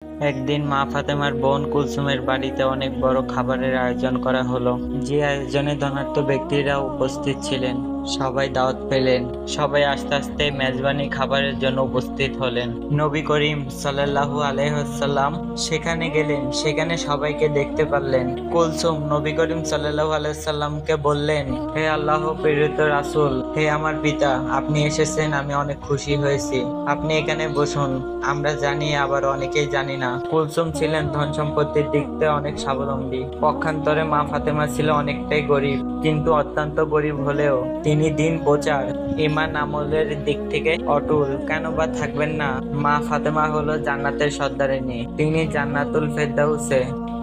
একদিন মা ফাতেমার বোন কুলসুমের বাড়িতে অনেক বড় খাবারের আয়োজন করা হলো। যে আয়োজনে ধনাঢ্য ব্যক্তিরা উপস্থিত ছিলেন। সবাই দাওয়াত পেলেন। সবাই আস্তে আস্তে মেজবানি খাবারের জন্য উপস্থিত হলেন। নবী করিম সাল্লাল্লাহু আলাইহি ওয়াসাল্লাম সেখানে গেলেন। সেখানে সবাইকে দেখতে পারলেন। কুলসুম নবী করিম সাল্লাল্লাহু আলাইহি ওয়াসাল্লামকে বললেন, হে আল্লাহ প্রেরিত রাসূল, হে আমার পিতা, আপনি এসেছেন, আমি অনেক খুশি হয়েছি। আপনি এখানে বসুন। আমরা জানি, আবার অনেকেই জানি না, কুলসুম ছিলেন ধন সম্পত্তির দিক থেকে অনেক স্বাবলম্বী। পক্ষান্তরে মা ফাতেমা ছিল অনেকটাই গরিব, কিন্তু অত্যন্ত গরিব হলেও তিনি দিন প্রচার, ঈমান আমলের দিক থেকে অটুল। কেন বা থাকবেন না? মা ফাতেমা হলো জান্নাতের সর্দারিনী। তিনি জান্নাতুল ফেরদাউসে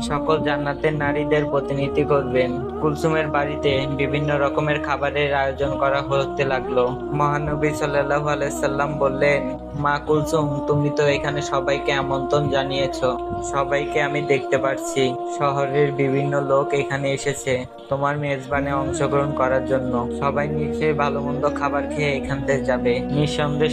সকল জান্নাতের নারীদের প্রতিনিধি করবেন। কুলসুমের বাড়িতে বিভিন্ন রকমের খাবারের আয়োজন করা হতে লাগলো। মহানবী সাল্লাল্লাহু আলাইহি সাল্লাম বললেন, মা কুলসুম, তুমি তো এখানে সবাইকে আমন্ত্রণ জানিয়েছো। সবাইকে আমি দেখতে পাচ্ছি। শহরের বিভিন্ন লোক এখানে এসেছে তোমার মেজবানে অংশগ্রহণ করার জন্য। সবাই নিশ্চয়ই ভালো মন্দ খাবার খেয়ে এখান থেকে যাবে। নিঃসন্দেহে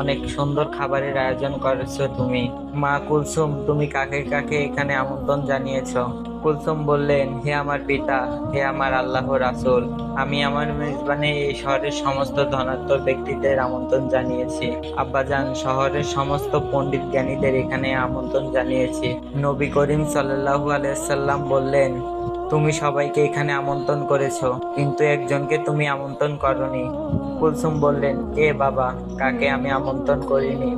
অনেক সুন্দর খাবারের আয়োজন করেছো তুমি। মা কুলসুম, তুমি কাকে কাকে এখানে আমন্ত্রণ জানিয়েছো? কুলসুম বললেন, হে আমার পিতা, হে আমার আল্লাহ রাসূল, আমি আমার মেজবানে এই শহরের সমস্ত ধনাঢ্য ব্যক্তিদের আমন্ত্রণ জানিয়েছি। আব্বাজান, শহরের সমস্ত পণ্ডিত জ্ঞানীদের এখানে আমন্ত্রণ জানিয়েছি। নবী করিম সাল্লাল্লাহু আলাইহি সাল্লাম বললেন, তুমি সবাইকে এখানে আমন্ত্রণ করেছো, কিন্তু একজনকে তুমি আমন্ত্রণ করনি। কুলসুম বললেন, কে বাবা, কাকে আমি আমন্ত্রণ করিনি?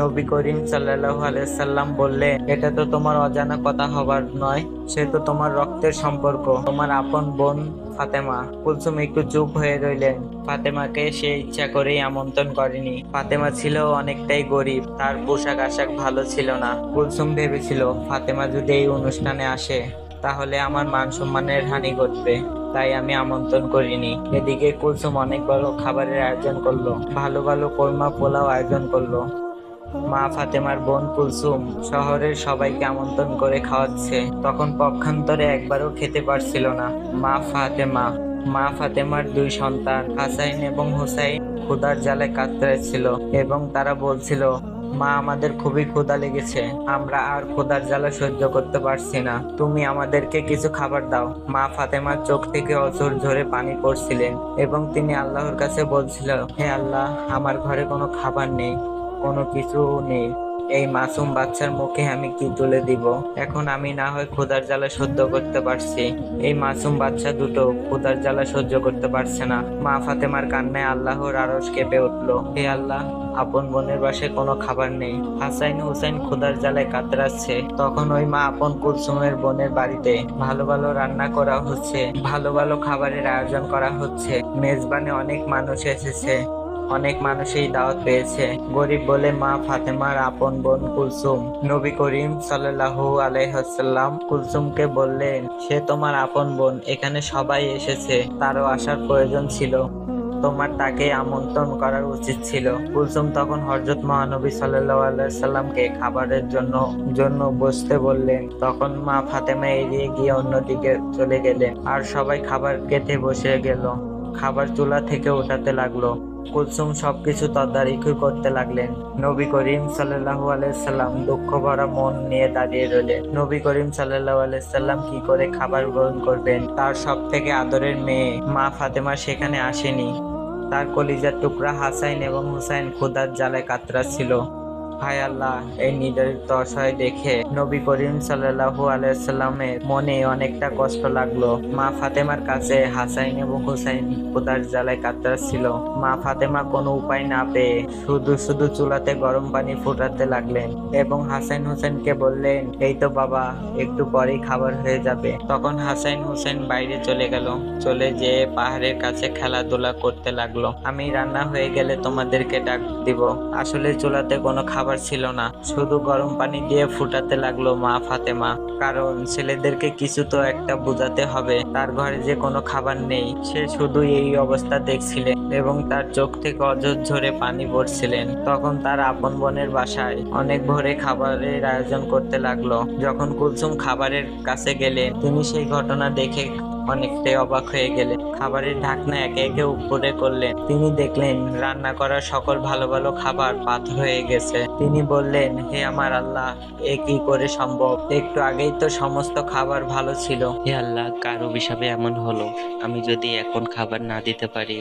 নবী করিম সাল্লাল্লাহু আলাইহি সাল্লাম বললেন, এটা তো তোমার অজানা কথা হবার নয়। সে তো তোমার রক্তের সম্পর্ক, তোমার আপন বোন ফাতেমা। কুলসুম একটু চুপ হয়ে রইলেন। ফাতেমাকে সে ইচ্ছা করেই আমন্ত্রণ করেনি। ফাতেমা ছিল অনেকটাই গরিব, তার পোশাক আশাক ভালো ছিল না। কুলসুম ভেবেছিল, ফাতেমা যদি এই অনুষ্ঠানে আসে তাহলে আমার মান সম্মানের হানি ঘটবে, তাই আমি আমন্ত্রণ করিনি। এদিকে কুলসুম অনেক বড় খাবারের আয়োজন করলো। ভালো ভালো কোরমা পোলাও আয়োজন করলো। মা ফাতেমার বোন কুলসুম শহরের সবাইকে আমন্ত্রণ করে খাওয়াচ্ছে। তখন পক্ষান্তরে একবারও খেতে পারছিল না মা ফাতেমার দুই সন্তান হাসাইন এবং হুসাইন ক্ষুধার জ্বালায় কাতরাচ্ছিল এবং তারা বলছিল, মা, আমাদের খুবই ক্ষুধা লেগেছে, আমরা আর ক্ষুধার জ্বালা সহ্য করতে পারছি না, তুমি আমাদেরকে কিছু খাবার দাও। মা ফাতেমার চোখ থেকে অঝোর ঝরে পানি পড়ছিলেন এবং তিনি আল্লাহর কাছে বলছিল, হে আল্লাহ, আমার ঘরে কোনো খাবার নেই, কোনো কিছু নেই। এই মাসুম বাচ্চার মুখে আমি কি তুলে দিব? এখন আমি না হয় ক্ষুধার জ্বালা সহ্য করতে পারছি, এই মাসুম বাচ্চা দুটো ক্ষুধার জ্বালা সহ্য করতে পারছে না। মা ফাতেমার কান্নায় আল্লাহর আরশ কেঁপে উঠলো। হে আল্লাহ, আপন বোনের বাসায় কোনো খাবার নেই, হাসাইন হুসাইন ক্ষুধার জ্বালায় কাতরাচ্ছে। তখন ওই মা আপন কুলসুমের বোনের বাড়িতে ভালো ভালো রান্না করা হচ্ছে, ভালো ভালো খাবারের আয়োজন করা হচ্ছে। মেজবানে অনেক মানুষ এসেছে, অনেক মানুষই দাওয়াত পেয়েছে। গরিব বলে মা ফাতেমার আপন বোন কুলসুম। নবী করিম সাল্লাল্লাহু আলাইহি ওয়াসাল্লাম কুলসুমকে বললেন, সে তোমার আপন বোন, এখানে সবাই এসেছে, তারও আসার প্রয়োজন ছিল, তোমার তাকে আমন্ত্রণ করার উচিত ছিল। কুলসুম তখন হযরত মহানবী সাল্লাল্লাহু আলাইহি সাল্লামকে খাবারের জন্য জন্য বসতে বললেন। তখন মা ফাতেমা এড়িয়ে গিয়ে অন্যদিকে চলে গেলেন, আর সবাই খাবার খেতে বসে গেল। খাবার চুলা থেকে ওঠাতে লাগলো। কুলসুম সবকিছু তদারকি করতে লাগলেন। নবী করিম সাল্লাল্লাহু আলাইহি সাল্লাম দুঃখ ভরা মন নিয়ে দাঁড়িয়ে রইলেন। নবী করিম সাল্লাল্লাহু আলাইহি সাল্লাম কি করে খাবার গ্রহণ করবেন? তার সব থেকে আদরের মেয়ে মা ফাতেমা সেখানে আসেনি। তার কলিজার টুকরা হাসাইন এবং হুসাইন ক্ষুধার জ্বালায় কাতরাচ্ছিল। হায় আল্লাহ, এই নির্যাতিত অসহায় দেখে নবী করিম সাল্লাল্লাহু আলাইহি সাল্লামের মনে অনেকটা কষ্ট লাগলো। মা ফাতেমার কাছে হাসাইন এবং হুসাইন ক্ষুধার জ্বালায় কাতরাচ্ছিল। মা ফাতেমা কোনো উপায় না পেয়ে শুধু শুধু চুলাতে গরম পানি ফুটাতে লাগলেন এবং হাসাইন হুসাইনকে বললেন, এই তো বাবা, একটু পরেই খাবার হয়ে যাবে। তখন হাসাইন হুসাইন বাইরে চলে গেল। চলে যেয়ে পাহাড়ের কাছে খেলাধুলা করতে লাগলো। আমি রান্না হয়ে গেলে তোমাদেরকে ডাক দিব। আসলে চুলাতে কোনো খাবার ছিল না, শুধু গরম পানি দিয়ে ফুটাতে লাগলো মা ফাতেমা। কারণ ছেলেদেরকে কিছু তো একটা বোঝাতে হবে, তার ঘরে যে কোনো খাবার নেই। সে শুধু এই অবস্থা দেখছিলেন এবং তার চোখ থেকে অঝর ঝরে পানি পড়ছিলেন। তখন তার আপন বোনের বাসায় অনেক ভোরে খাবারের আয়োজন করতে লাগলো। যখন কুলসুম খাবারের কাছে গেলেন, তিনি সেই ঘটনা দেখে অনেকটাই অবাক হয়ে গেলেন। খাবারের ঢাকনা একে একে উপরে করলেন। তিনি দেখলেন রান্না করা সকল ভালো ভালো খাবার পাথর হয়ে গেছে। তিনি বললেন, হে আমার আল্লাহ, এ কি করে সম্ভব? একটু আগেই তো সমস্ত খাবার ভালো ছিল। হে আল্লাহ, কার অভিশাপে এমন হলো? আমি যদি এখন খাবার না দিতে পারি,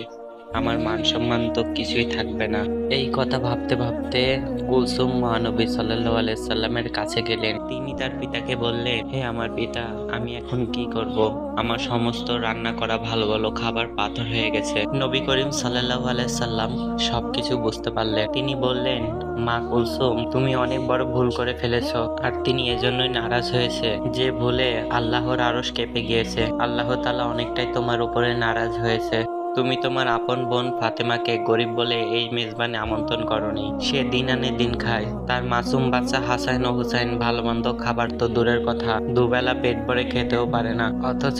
আমার মান সম্মান তো কিছুই থাকবে না। এই কথা ভাবতে ভাবতে কুলসুম মহানবী সাল্লাল্লাহু আলাইহি সাল্লামের কাছে গেলেন। তিনি তার পিতাকে বললেন, হে আমার পিতা, আমি এখন কি করব? আমার সমস্ত রান্না করা ভালো ভালো খাবার পাথর হয়ে গেছে। নবী করিম সাল্লাল্লাহু আলাইহি সাল্লাম সবকিছু বুঝতে পারলেন। তিনি বললেন, মা কুলসুম, তুমি অনেক বড় ভুল করে ফেলেছো, আর তিনি এজন্যই নারাজ হয়েছে, যে ভুলে আল্লাহর আরশ কেঁপে গিয়েছে। আল্লাহ তাআলা অনেকটাই তোমার উপরে নারাজ হয়েছে। তুমি তোমার আপন বোন ফাতেমাকে গরিব বলে এই মেজবানে আমন্ত্রণ করনি। সে দিন আনে দিন খায়। তার মাসুম বাচ্চা হাসান ও হুসাইন ভালো মন্দ খাবার তো দূরের কথা, দুবেলা পেট ভরে খেতেও পারে না। অথচ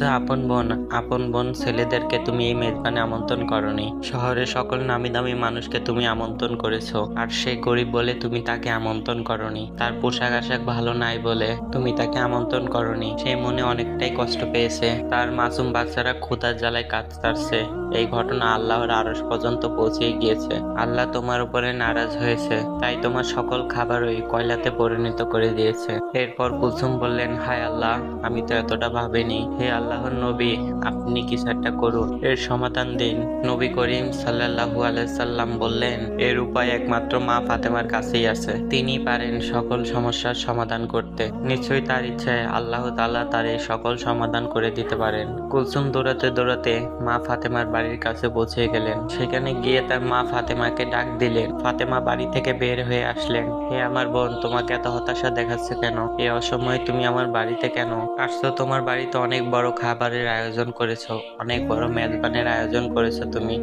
আপন বোন ছেলেদেরকে তুমি এই মেজবানে আমন্ত্রণ করনি। শহরের সকল নামি দামি মানুষকে তুমি আমন্ত্রণ করেছো, আর সে গরিব বলে তুমি তাকে আমন্ত্রণ করনি। তার পোশাক আশাক ভালো নাই বলে তুমি তাকে আমন্ত্রণ করনি। সে মনে অনেকটাই কষ্ট পেয়েছে। তার মাসুম বাচ্চারা ক্ষুধার জ্বালায় কাতরাচ্ছে। এই ঘটনা আল্লাহর আরশ পর্যন্ত পৌঁছে গিয়েছে। আল্লাহ তোমার উপরে নারাজ হয়েছে, তাই তোমার সকল খাবারই কয়লাতে পরিণত করে দিয়েছে। এরপর কুলসুম বললেন, হায় আল্লাহ, আমি তো এতটা ভাবিনি। হে আল্লাহর নবী, আপনি কিছু একটা করুন, এর সমাধান দিন। নবী করিম সাল্লাল্লাহু আলাইহি সাল্লাম বললেন, এর উপায় একমাত্র মা ফাতেমার কাছেই আছে। তিনি পারেন সকল সমস্যার সমাধান করতে। নিশ্চয়ই তার ইচ্ছায় আল্লাহ তাআলা তার এই সকল সমাধান করে দিতে পারেন। কুলসুম দৌড়াতে দৌড়াতে মা ফাতেমার বাড়ির কাছে পৌঁছে গেলেন। সেখানে গিয়ে তার মা ফাতেমাকে ডাক দিলেন। ফাতেমা বাড়ি থেকে বের হয়ে আসলেন। হে আমার বোন, তোমাকে এত হতাশা দেখাচ্ছে কেন? এই অসময়ে তুমি আমার বাড়িতে কেন আসছো? তোমার বাড়িতে অনেক বড় খাবারের আয়োজন করেছো, অনেক বড় মেজবানের আয়োজন করেছো তুমি,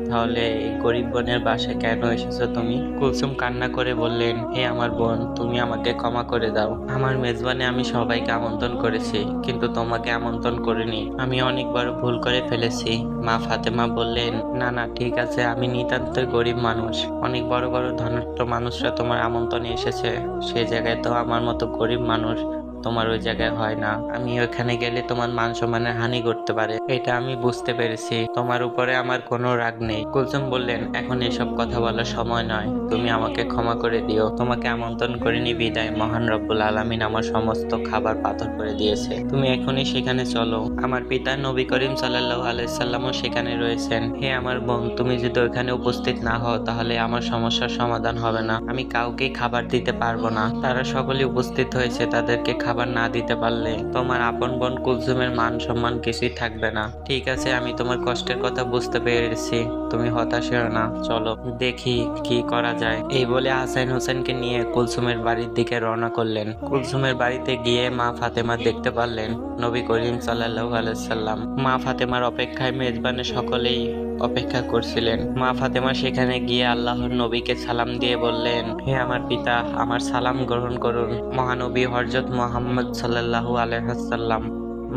তাহলে এই গরিব বোনের বাসায় কেন এসেছো তুমি? কুলসুম কান্না করে বললেন, হে আমার বোন, তুমি আমাকে ক্ষমা করে দাও। আমার মেজবানে আমি সবাইকে আমন্ত্রণ করেছি, কিন্তু তোমাকে আমন্ত্রণ করিনি। আমি অনেক বড় ভুল করে ফেলেছি। মা ফাতেমা বললেন, না না, ঠিক আছে, আমি নিতান্তই গরিব মানুষ। অনেক বড় বড় ধনাঢ্য মানুষরা তোমার আমন্ত্রণে এসেছে, সে জায়গায় তো আমার মতো গরিব মানুষ তোমার ওই জায়গায় হয় না। আমি ওখানে গেলে তোমার মান সম্মানের হানি করতে পারে, এটা আমি বুঝতে পেরেছি। তোমার উপরে আমার কোনো রাগ নেই। কুলসুম বললেন, এখন এসব কথা বলার সময় নয়, তুমি আমাকে ক্ষমা করে দিও। তোমাকে আমন্ত্রণ করিনি বিদায় মহান রব্বুল আলামিন আমার সমস্ত খাবার পাথর করে দিয়েছে। তুমি এখনই সেখানে চলো। আমার পিতা নবী করিম সাল্লাল্লাহু আলাইহি সাল্লামও সেখানে রয়েছেন। হে আমার বোন, তুমি যদি ওখানে উপস্থিত না হও, তাহলে আমার সমস্যার সমাধান হবে না। আমি কাউকেই খাবার দিতে পারবো না। তারা সকলে উপস্থিত হয়েছে, তাদেরকে খাবার না দিতে পারলে তোমার আপন বোন কুলসুমের মান সম্মান কিছুই থাকবে না। ঠিক আছে, আমি তোমার কষ্টের কথা বুঝতে পেরেছি, তুমি হতাশ হও না, চলো দেখি কি করা যায়। এই বলে হাসান হোসেনকে নিয়ে কুলসুমের বাড়ির দিকে রওনা করলেন। কুলসুমের বাড়িতে গিয়ে মা ফাতেমা দেখতে পারলেন নবী করিম সাল্লাল্লাহু আলাইহি সাল্লাম। মা ফাতেমার অপেক্ষায় মেজবানে সকলেই অপেক্ষা করছিলেন। মা ফাতেমা সেখানে গিয়ে আল্লাহর নবীকে সালাম দিয়ে বললেন, হে আমার পিতা, আমার সালাম গ্রহণ করুন। মহানবী হযরত মুহাম্মদ সাল্লাল্লাহু আলাইহি ওয়াসাল্লাম।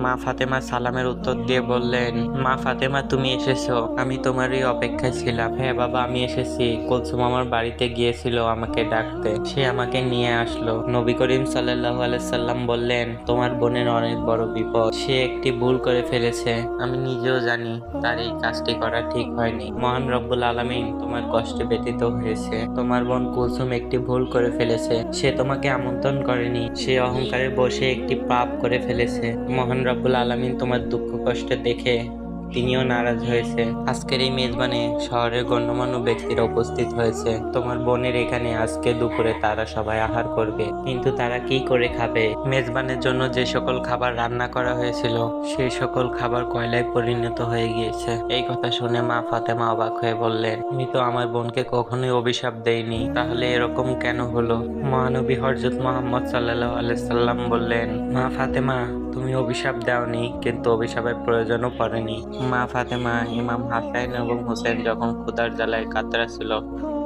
মা ফাতেমা সালামের উত্তর দিয়ে বললেন, মা ফাতেমা, তুমি এসেছো, আমি তোমারই অপেক্ষায় ছিলাম। হ্যাঁ বাবা, আমি এসেছি। কুলসুম আমার বাড়িতে গিয়েছিল আমাকে ডাকতে, সে আমাকে নিয়ে আসলো। নবী করিম সাল্লাল্লাহু আলাইহি সাল্লাম বললেন, তোমার বোনের অনেক বড় বিপদ, সে একটি ভুল করে ফেলেছে। আমি নিজেও জানি তার এই কাজটি করা ঠিক হয়নি। মহান রব্বুল আলামিন তোমার কষ্টে ব্যতীত হয়েছে। তোমার বোন কুলসুম একটি ভুল করে ফেলেছে। সে তোমাকে আমন্ত্রণ করেনি। সে অহংকারে বসে একটি পাপ করে ফেলেছে। মহান রব্বুল আলামিন তোমার দুঃখ কষ্ট দেখে তিনিও নারাজ হয়েছে। আজকের এই মেজবানে শহরের গণ্যমান্য ব্যক্তিরা উপস্থিত হয়েছে। তোমার বোনের এখানে আজকে দুপুরে তারা সবাই আহার করবে, কিন্তু তারা কি করে খাবে? মেজবানের জন্য যে সকল খাবার রান্না করা হয়েছিল, সেই সকল খাবার কয়লায় পরিণত হয়ে গিয়েছে। এই কথা শুনে মা ফাতেমা অবাক হয়ে বললেন, আমি তো আমার বোনকে কখনোই অভিশাপ দেইনি, তাহলে এরকম কেন হলো? মহানবী হযরত মুহাম্মদ সাল্লাল্লাহু আলাইহি সাল্লাম বললেন, মা ফাতেমা, তুমি অভিশাপ দাওনি, কিন্তু অভিশাপের প্রয়োজনও পড়েনি। মা ফাতেমা ইমাম হাসান এবং হুসেন যখন ক্ষুধার জ্বালায় কাতরাচ্ছিল,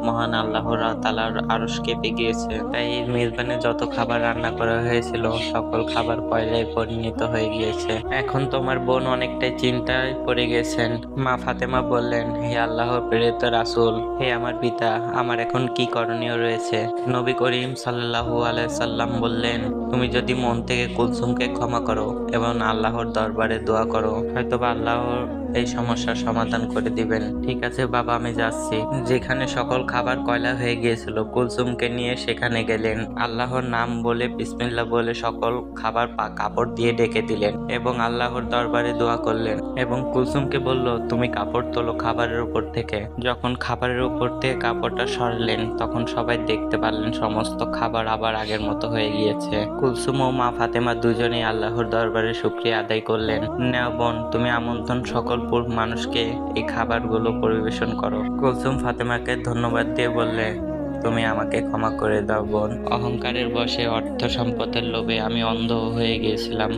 মহান আল্লাহ তাআলার আরশ কেঁপে গিয়েছে। তাই এই মেজবানে যত খাবার রান্না করা হয়েছিল সকল খাবার কয়লায় পরিণত হয়ে গিয়েছে। এখন তোমার বোন অনেকটাই চিন্তায় পড়ে গেছেন। মা ফাতেমা বললেন, হে আল্লাহর প্রেরিত রাসূল, হে আমার পিতা, আমার এখন কি করণীয় রয়েছে? নবী করিম সাল্লাল্লাহু আলাইহি সাল্লাম বললেন, তুমি যদি মন থেকে কুলসুমকে ক্ষমা করো এবং আল্লাহর দরবারে দোয়া করো, হয়তোবা আল্লাহ এই সমস্যার সমাধান করে দিবেন। ঠিক আছে বাবা, আমি যাচ্ছি। যেখানে সকল খাবার কয়লা হয়ে গিয়েছিল, কুলসুমকে নিয়ে সেখানে গেলেন। আল্লাহর নাম বলে বিসমিল্লাহ বলে সকল খাবার কাপড় দিয়ে ঢেকে দিলেন এবং আল্লাহর দরবারে দোয়া করলেন এবং কুলসুমকে বলল, তুমি কাপড় তোলো খাবারের উপর থেকে। যখন খাবারের উপর থেকে কাপড়টা সরালেন তখন সবাই দেখতে পারলেন সমস্ত খাবার আবার আগের মতো হয়ে গিয়েছে। কুলসুম ও মা ফাতেমা দুজনেই আল্লাহর দরবারে শুকরিয়া আদায় করলেন। নেও বোন, তুমি আমন্ত্রণ সকল মানুষকে এই খাবারগুলো পরিবেশন করো। কুলসুম ফাতেমাকে ধন্যবাদ দিয়ে বললে, তুমি আমাকে ক্ষমা করে দাও বোন। অহংকারের বশে অর্থ সম্পদের লোভে আমি অন্ধ হয়ে গিয়েছিলাম।